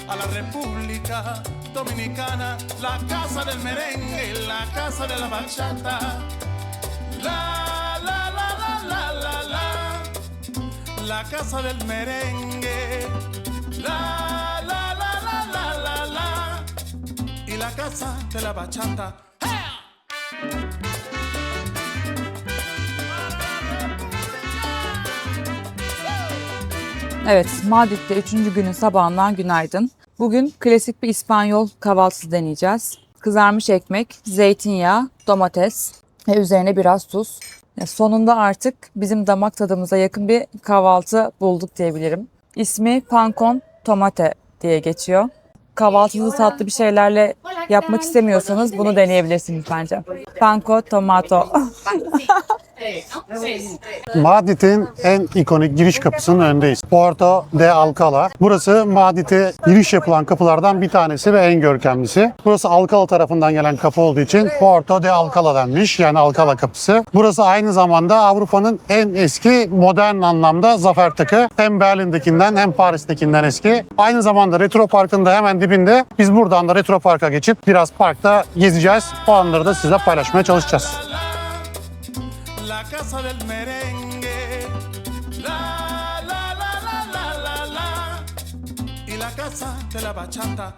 Speaker 4: a la República Dominicana, la casa del merengue, la casa de la bachata. La la la la la la la, la casa del merengue. La la la la la la la, y la casa de la bachata.
Speaker 1: Evet, Madrid'de 3. günün sabahından günaydın. Bugün klasik bir İspanyol kahvaltısı deneyeceğiz. Kızarmış ekmek, zeytinyağı, domates ve üzerine biraz tuz. Sonunda artık bizim damak tadımıza yakın bir kahvaltı bulduk diyebilirim. İsmi Pan con Tomate diye geçiyor. Kahvaltınızı tatlı bir şeylerle yapmak istemiyorsanız bunu deneyebilirsiniz bence. Pan con Tomato.
Speaker 3: Madrid'in en ikonik giriş kapısının önündeyiz. Puerto de Alcalá. Burası Madrid'e giriş yapılan kapılardan bir tanesi ve en görkemlisi. Burası Alcalá tarafından gelen kapı olduğu için Puerto de Alcalá denmiş. Yani Alcalá kapısı. Burası aynı zamanda Avrupa'nın en eski modern anlamda zafer takı. Hem Berlin'dekinden hem Paris'tekinden eski. Aynı zamanda Retro Park'ın da hemen dibinde. Biz buradan da Retro Park'a geçip biraz parkta gezeceğiz. O anları da sizle paylaşmaya çalışacağız.
Speaker 4: La casa del merengue, la la la la la la la, y la casa de la bachata.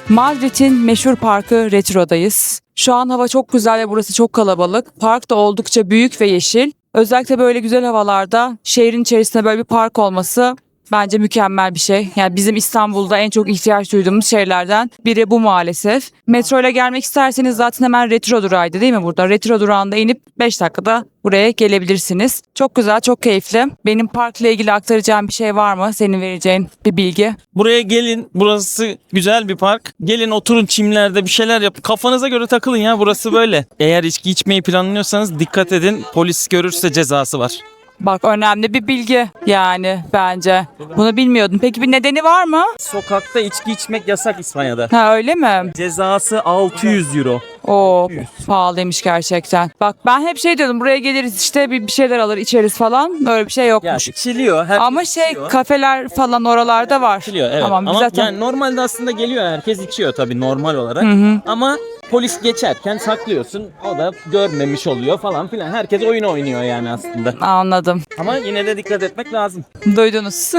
Speaker 1: Madrid'in meşhur parkı Retro'dayız. Şu an hava çok güzel ve burası çok kalabalık. Park da oldukça büyük ve yeşil. Özellikle böyle güzel havalarda şehrin içerisinde böyle bir park olması bence mükemmel bir şey. Yani bizim İstanbul'da en çok ihtiyaç duyduğumuz şeylerden biri bu maalesef. Metro ile gelmek isterseniz zaten hemen Retro durağıydı değil mi burada? Retro durağında inip 5 dakikada buraya gelebilirsiniz. Çok güzel, çok keyifli. Benim parkla ilgili aktaracağım bir şey var mı? Senin vereceğin bir bilgi.
Speaker 2: Buraya gelin. Burası güzel bir park. Gelin oturun çimlerde bir şeyler yapın. Kafanıza göre takılın ya, burası böyle. Eğer içki içmeyi planlıyorsanız dikkat edin. Polis görürse cezası var.
Speaker 1: Bak, önemli bir bilgi yani bence. Bunu bilmiyordum. Peki bir nedeni var mı?
Speaker 2: Sokakta içki içmek yasak İspanya'da.
Speaker 1: Ha, öyle mi?
Speaker 2: Cezası 600 euro.
Speaker 1: Oo, pahalıymış gerçekten. Bak, ben hep şey diyordum, buraya geliriz işte bir şeyler alır içeriz falan. Öyle bir şey
Speaker 2: Ya
Speaker 1: yokmuş.
Speaker 2: içiliyor. Herkes
Speaker 1: Ama
Speaker 2: içiyor.
Speaker 1: kafeler falan oralarda var.
Speaker 2: İçiliyor, evet.
Speaker 1: Tamam, biz
Speaker 2: Ama
Speaker 1: zaten...
Speaker 2: yani normalde aslında geliyor, herkes içiyor tabii normal olarak. Ama polis geçerken saklıyorsun. O da görmemiş oluyor falan filan. Herkes oyun oynuyor yani aslında.
Speaker 1: Anladım.
Speaker 2: Ama yine de dikkat etmek lazım.
Speaker 1: Duydunuz.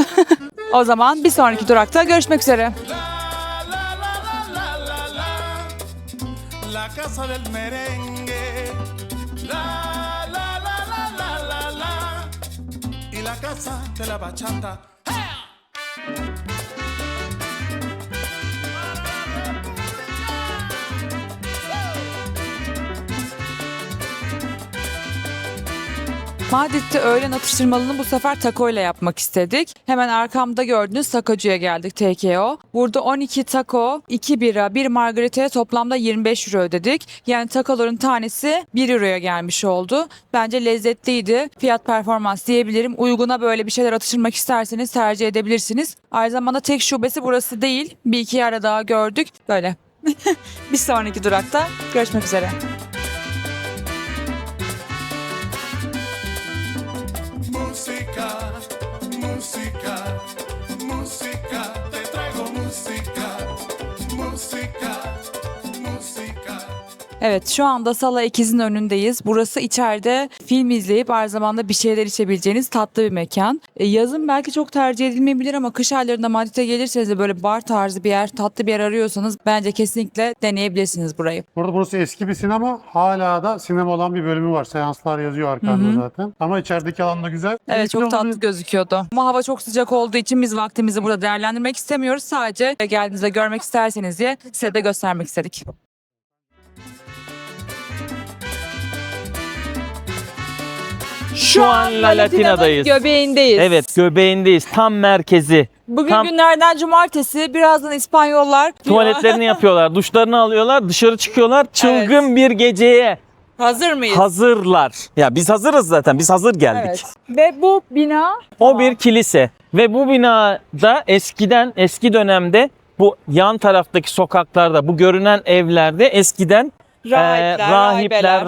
Speaker 1: O zaman bir sonraki durakta görüşmek üzere.
Speaker 4: La casa del merengue, la la la la la la la, y la casa de la bachata.
Speaker 1: Madrid'de öğlen atıştırmalını bu sefer taco ile yapmak istedik. Hemen arkamda gördüğünüz takocuya geldik, TKO. Burada 12 taco, 2 bira, 1 margaritaya toplamda 25 euro ödedik. Yani takoların tanesi 1 euroya gelmiş oldu. Bence lezzetliydi. Fiyat performans diyebilirim. Uyguna böyle bir şeyler atıştırmak isterseniz tercih edebilirsiniz. Aynı zamanda tek şubesi burası değil. Bir iki yerde daha gördük. Böyle. Bir sonraki durakta görüşmek üzere.
Speaker 4: Música, música, música, te traigo música, música, música.
Speaker 1: Evet, şu anda Sala Ekiz'in önündeyiz. Burası içeride film izleyip aynı zamanda bir şeyler içebileceğiniz tatlı bir mekan. Yazın belki çok tercih edilmeyebilir ama kış aylarında Madrid'e gelirseniz de böyle bar tarzı bir yer, tatlı bir yer arıyorsanız bence kesinlikle deneyebilirsiniz burayı.
Speaker 3: Burada burası eski bir sinema. Hala da sinema olan bir bölümü var. Seanslar yazıyor arkanda zaten. Ama içerideki alan da güzel.
Speaker 1: Evet, çok tatlı gözüküyordu. Ama hava çok sıcak olduğu için biz vaktimizi burada değerlendirmek istemiyoruz. Sadece geldiğinizde görmek isterseniz diye size de göstermek istedik.
Speaker 2: Şu an La Latina'dayız.
Speaker 1: Göbeğindeyiz.
Speaker 2: Evet, göbeğindeyiz. Tam merkezi.
Speaker 1: Bugün
Speaker 2: Tam
Speaker 1: günlerden cumartesi. Birazdan İspanyollar
Speaker 2: tuvaletlerini yapıyorlar, duşlarını alıyorlar, dışarı çıkıyorlar. Çılgın bir geceye
Speaker 1: Hazır mıyız?
Speaker 2: hazırlar. Ya biz hazırız zaten. Biz hazır geldik.
Speaker 1: Evet. Ve bu bina
Speaker 2: O bir kilise ve bu binada eskiden, eski dönemde bu yan taraftaki sokaklarda, bu görünen evlerde eskiden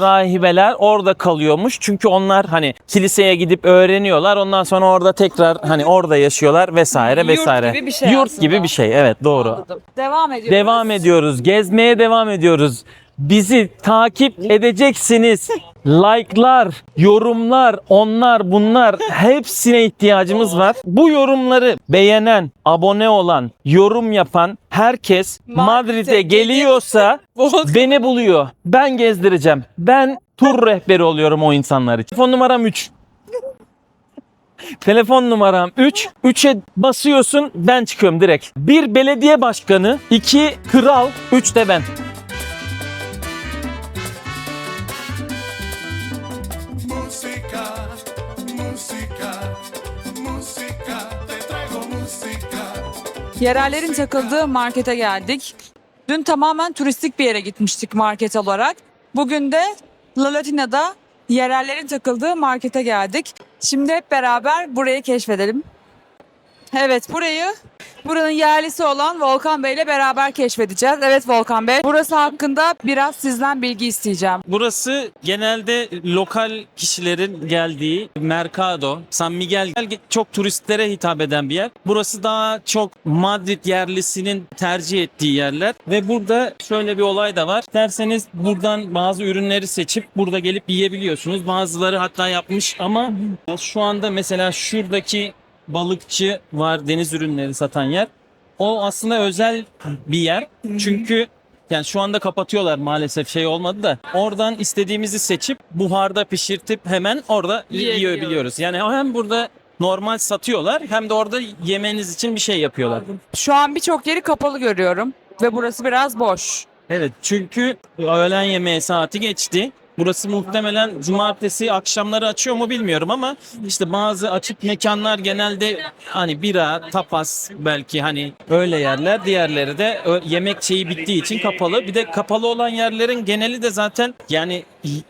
Speaker 2: rahibeler orada kalıyormuş. Çünkü onlar hani kiliseye gidip öğreniyorlar. Ondan sonra orada tekrar hani orada yaşıyorlar vesaire
Speaker 1: Yurt
Speaker 2: vesaire.
Speaker 1: gibi bir şey
Speaker 2: Yurt
Speaker 1: aslında.
Speaker 2: gibi bir şey. Evet, doğru.
Speaker 1: Anladım. Devam ediyoruz.
Speaker 2: Devam ediyoruz. Gezmeye devam ediyoruz. Bizi takip edeceksiniz. Like'lar, yorumlar, onlar bunlar hepsine ihtiyacımız var. Bu yorumları beğenen, abone olan, yorum yapan herkes Madrid'e geliyorsa beni buluyor. Ben gezdireceğim. Ben tur rehberi oluyorum o insanlar için. Telefon numaram 3. Telefon numaram 3. 3'e basıyorsun, ben çıkıyorum direkt. 1 belediye başkanı, 2 kral, 3 de ben.
Speaker 4: Música, música, música, te traigo música,
Speaker 1: Yerellerin takıldığı markete geldik. Dün tamamen turistik bir yere gitmiştik market olarak. Bugün de La Latina'da yerellerin takıldığı markete geldik. Şimdi hep beraber burayı keşfedelim. Evet, buranın yerlisi olan Volkan Bey ile beraber keşfedeceğiz. Evet Volkan Bey, burası hakkında biraz sizden bilgi isteyeceğim.
Speaker 2: Burası genelde lokal kişilerin geldiği Mercado, San Miguel çok turistlere hitap eden bir yer. Burası daha çok Madrid yerlisinin tercih ettiği yerler ve burada şöyle bir olay da var. Derseniz buradan bazı ürünleri seçip burada gelip yiyebiliyorsunuz. Bazıları hatta yapmış ama şu anda mesela şuradaki balıkçı var, deniz ürünleri satan yer. O aslında özel bir yer. Çünkü yani şu anda kapatıyorlar maalesef, şey olmadı da. Oradan istediğimizi seçip buharda pişirtip hemen orada yiyebiliyoruz. Yani hem burada normal satıyorlar hem de orada yemeniz için bir şey yapıyorlar.
Speaker 1: Şu an birçok yeri kapalı görüyorum ve burası biraz boş.
Speaker 2: Evet, çünkü öğlen yemeği saati geçti. Burası muhtemelen cumartesi akşamları açıyor mu bilmiyorum ama işte bazı açık mekanlar genelde hani bira, tapas belki hani öyle yerler. Diğerleri de yemek şeyi bittiği için kapalı. Bir de kapalı olan yerlerin geneli de zaten yani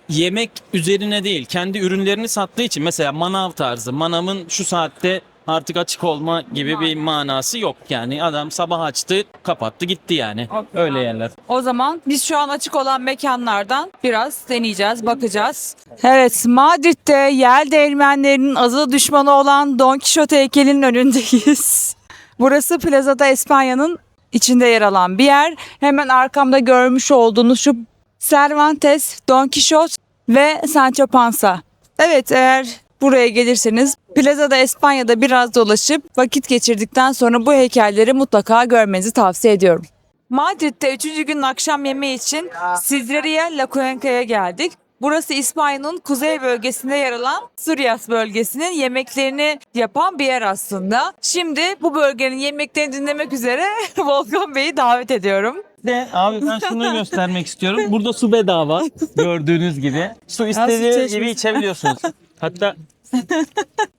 Speaker 2: yemek üzerine değil, kendi ürünlerini sattığı için. Mesela manav tarzı. Manavın şu saatte artık açık olma gibi bir manası yok yani. Adam sabah açtı, kapattı, gitti yani. Öyle yerler.
Speaker 1: O zaman biz şu an açık olan mekanlardan biraz deneyeceğiz, bakacağız. Evet, Madrid'de yel değirmenlerinin azılı düşmanı olan Don Quixote heykelinin önündeyiz. Burası Plaza de España'nın içinde yer alan bir yer. Hemen arkamda görmüş olduğunuz şu Cervantes, Don Quixote ve Sancho Panza. Evet, eğer buraya gelirseniz Plaza de España'da biraz dolaşıp vakit geçirdikten sonra bu heykelleri mutlaka görmenizi tavsiye ediyorum. Madrid'de 3. günün akşam yemeği için Sidreria La Cuenca'ya geldik. Burası İspanya'nın kuzey bölgesinde yer alan Asturias bölgesinin yemeklerini yapan bir yer aslında. Şimdi bu bölgenin yemeklerini dinlemek üzere Volkan Bey'i davet ediyorum.
Speaker 2: De abi ben şunu göstermek istiyorum. Burada su bedava gördüğünüz gibi. Su istediğiniz gibi içebiliyorsunuz. Hatta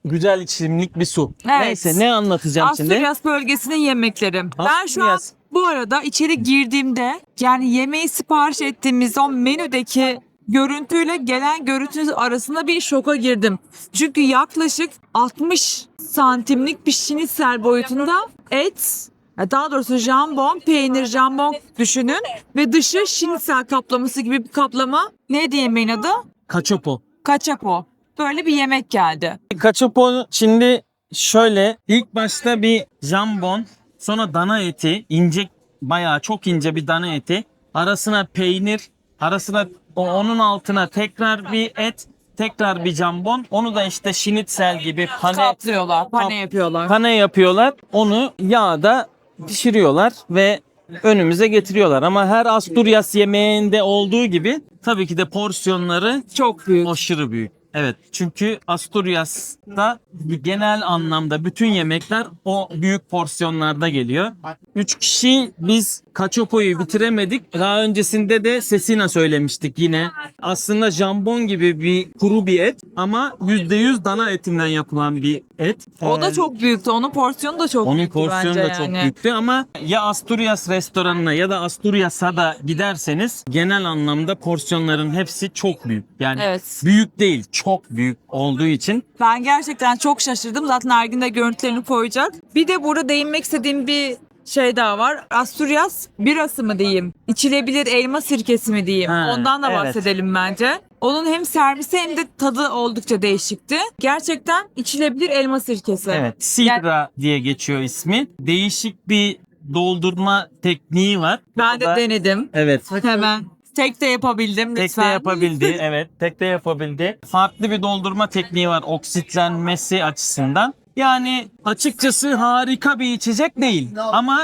Speaker 2: güzel içimlik bir su.
Speaker 1: Evet.
Speaker 2: Neyse, ne anlatacağım şimdi?
Speaker 1: Asturias bölgesinin yemekleri. Ben şu an
Speaker 2: Asturias.
Speaker 1: bu arada içeri girdiğimde yani yemeği sipariş ettiğimiz o menüdeki görüntüyle gelen görüntü arasında bir şoka girdim. Çünkü yaklaşık 60 santimlik bir şinitsel boyutunda et, daha doğrusu jambon, peynir jambon düşünün ve dışı şinitsel kaplaması gibi bir kaplama. Ne diye yemeğin adı?
Speaker 2: Cachopo.
Speaker 1: Caciapo. Böyle bir yemek geldi.
Speaker 2: Cachopo şimdi şöyle, ilk başta bir jambon, sonra dana eti, ince, bayağı çok ince bir dana eti, arasına peynir, arasına onun altına tekrar bir et, tekrar bir jambon, onu da işte şinitsel gibi
Speaker 1: Kaplıyorlar, pane yapıyorlar.
Speaker 2: pane yapıyorlar. Onu yağda pişiriyorlar ve önümüze getiriyorlar. Ama her Asturias yemeğinde olduğu gibi tabii ki de porsiyonları
Speaker 1: Çok büyük.
Speaker 2: aşırı büyük. Evet, çünkü Asturias'ta genel anlamda bütün yemekler o büyük porsiyonlarda geliyor. 3 kişi biz Cachopo'yu bitiremedik. Daha öncesinde de Cecina söylemiştik yine. Aslında jambon gibi bir kuru bir et ama %100 dana etinden yapılan bir et.
Speaker 1: O da çok büyüktü. Onun porsiyonu da çok
Speaker 2: Onun
Speaker 1: büyüktü
Speaker 2: porsiyonu
Speaker 1: bence
Speaker 2: da çok
Speaker 1: yani.
Speaker 2: büyüktü ama ya Asturias restoranına ya da Asturias'a da giderseniz genel anlamda porsiyonların hepsi çok büyük. Yani
Speaker 1: Evet.
Speaker 2: büyük değil, çok büyük olduğu için.
Speaker 1: Ben gerçekten çok şaşırdım. Zaten Ergin de görüntülerini koyacak. Bir de burada değinmek istediğim bir şey daha var. Asturias birası mı diyeyim? İçilebilir elma sirkesi mi diyeyim?
Speaker 2: Ha,
Speaker 1: Ondan da
Speaker 2: evet.
Speaker 1: bahsedelim bence. Onun hem servisi hem de tadı oldukça değişikti. Gerçekten içilebilir elma sirkesi.
Speaker 2: Evet, sidra diye geçiyor ismi. Değişik bir doldurma tekniği var.
Speaker 1: Ben de
Speaker 2: O da-
Speaker 1: denedim.
Speaker 2: Evet.
Speaker 1: Hemen. Tek de yapabildim lütfen.
Speaker 2: Tek de yapabildi. Evet, tek de yapabildi. Farklı bir doldurma tekniği var oksitlenmesi açısından. Yani açıkçası harika bir içecek değil. Ama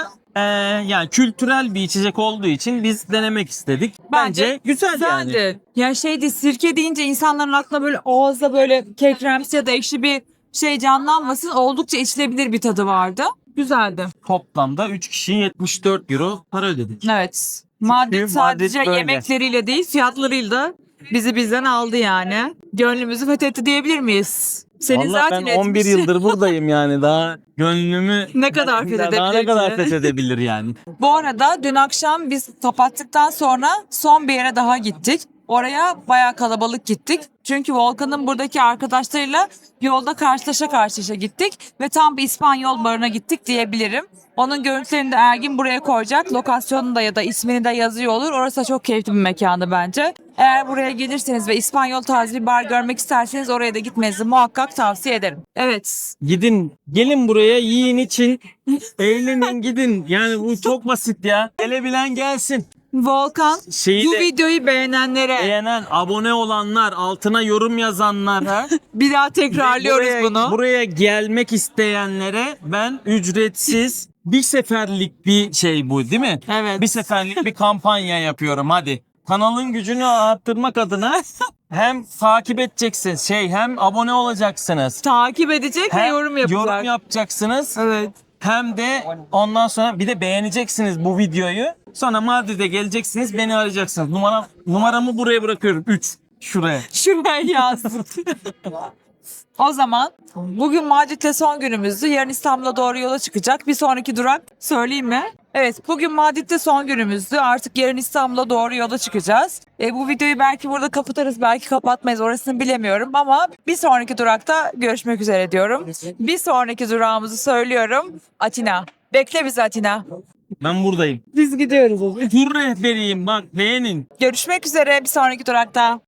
Speaker 2: yani kültürel bir içecek olduğu için biz denemek istedik. Bence güzel yani.
Speaker 1: Güzeldi. Ya şeydi, sirke deyince insanların aklına böyle ağızda böyle kekremsi ya da ekşi bir şey canlanmasın. Oldukça içilebilir bir tadı vardı. Güzeldi.
Speaker 2: Toplamda 3 kişi 74 euro para ödedik.
Speaker 1: Evet. Madrid
Speaker 2: Madrid
Speaker 1: sadece
Speaker 2: böyle.
Speaker 1: yemekleriyle değil, fiyatlarıyla da bizi bizden aldı yani. Gönlümüzü fethetti diyebilir miyiz? Senin
Speaker 2: Vallahi
Speaker 1: zaten
Speaker 2: ben 11
Speaker 1: etmiş.
Speaker 2: yıldır buradayım yani daha gönlümü
Speaker 1: Ne kadar fethedebilir
Speaker 2: daha ne kadar
Speaker 1: ki?
Speaker 2: fethedebilir yani.
Speaker 1: Bu arada dün akşam biz kapattıktan sonra son bir yere daha gittik. Oraya bayağı kalabalık gittik. Çünkü Volkan'ın buradaki arkadaşlarıyla yolda karşılaşa gittik. Ve tam bir İspanyol barına gittik diyebilirim. Onun görüntülerini de Ergin buraya koyacak. Lokasyonunu da ya da ismini de yazıyor olur. Orası da çok keyifli bir mekandı bence. Eğer buraya gelirseniz ve İspanyol tarzı bir bar görmek isterseniz oraya da gitmenizi muhakkak tavsiye ederim. Evet.
Speaker 2: Gidin gelin buraya yiyin için eğlenin gidin. Yani bu çok basit ya. Gelebilen gelsin.
Speaker 1: Volkan,
Speaker 2: Şeyi
Speaker 1: bu
Speaker 2: de
Speaker 1: videoyu beğenenlere
Speaker 2: beğenen, abone olanlar, altına yorum yazanlar.
Speaker 1: bir daha tekrarlıyoruz
Speaker 2: buraya,
Speaker 1: bunu.
Speaker 2: Buraya gelmek isteyenlere ben ücretsiz bir seferlik bir şey bu değil mi?
Speaker 1: Evet.
Speaker 2: Bir seferlik bir kampanya yapıyorum hadi. Kanalın gücünü arttırmak adına hem takip edeceksiniz hem abone olacaksınız.
Speaker 1: Takip edecek ve
Speaker 2: Hem
Speaker 1: yorum yapacak.
Speaker 2: yorum yapacaksınız.
Speaker 1: Evet.
Speaker 2: Hem de ondan sonra bir de beğeneceksiniz bu videoyu. Sonra Madrid'e geleceksiniz, beni arayacaksınız. Numaramı buraya bırakıyorum. 3 şuraya.
Speaker 1: Şuraya yazdım. O zaman bugün Madrid'le son günümüzdü. Yarın İstanbul'a doğru yola çıkacak. Bir sonraki durak söyleyeyim mi? Evet, bugün Madrid'de son günümüzdü. Artık yarın İstanbul'a doğru yola çıkacağız. Bu videoyu belki burada kapatırız, belki kapatmayız. Orasını bilemiyorum ama bir sonraki durakta görüşmek üzere diyorum. Bir sonraki durağımızı söylüyorum. Atina. Bekle bizi Atina.
Speaker 2: Ben buradayım.
Speaker 1: Biz gidiyoruz.
Speaker 2: Tur rehberiyim bak beğenin.
Speaker 1: Görüşmek üzere bir sonraki durakta.